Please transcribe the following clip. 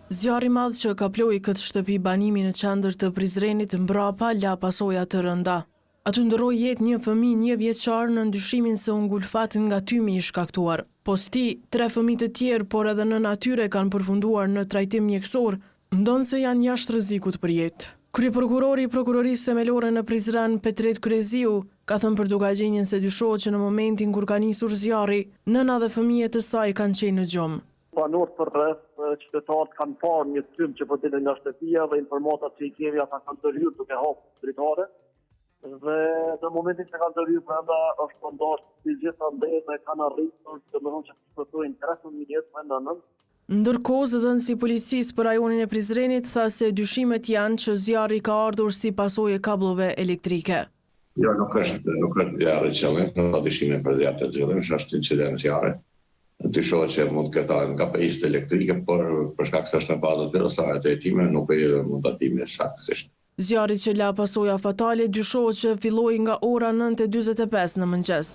Zjarri madh që kaploi këtë shtëpi banimi në qendër të Prizrenit mbrapa la pasoja të rënda. Aty ndroi jetë një fëmijë 1 vjeçar në ndyshimin se u ngulfat nga tymi i shkaktuar. Posti, 3 fëmijë të tjerë, por edhe në natyre kanë përfunduar në trajtim mjekësor, ndonë se janë jashtë rrezikut për jetë. Kryeprokurori i Prokurorisë Themelore në Prizren, Petret Kryesiu, ka thënë për Dugagjenjen se dyshohet që në momentin kur ka nisur zjarri, nëna dhe fëmijët e saj kanë qenë në gjumë. Banorët për rreth, qytetarët kanë parë një trym që po dilën nga shtëpia dhe informatat që i kemi ata kanë të rryer duke hapur dritare. Dhe në momentin që kanë të rryer brenda është pëndosht si gjitha ndërme kanë arritur domethënë që të shpëtojnë 13 jetë me nënën. Ndërkohë, zëdhënësi i policisë për rajonin e Prizrenit tha se dyshimet janë që zjarri ka ardhur si pasojë e kabllove elektrike. Jo, nuk është zjarri qëllim, nuk ka dyshime për zjarr të tillë, është incident zjarri. Dyshohet që mund të ketë nga pejisht elektrike, por për shkak se është në fazë të rësare të hetime, nuk e mund të atime saktësisht. Zjarri që la pasoja fatale dyshohet që filloi nga ora 9:45 në mëngjes.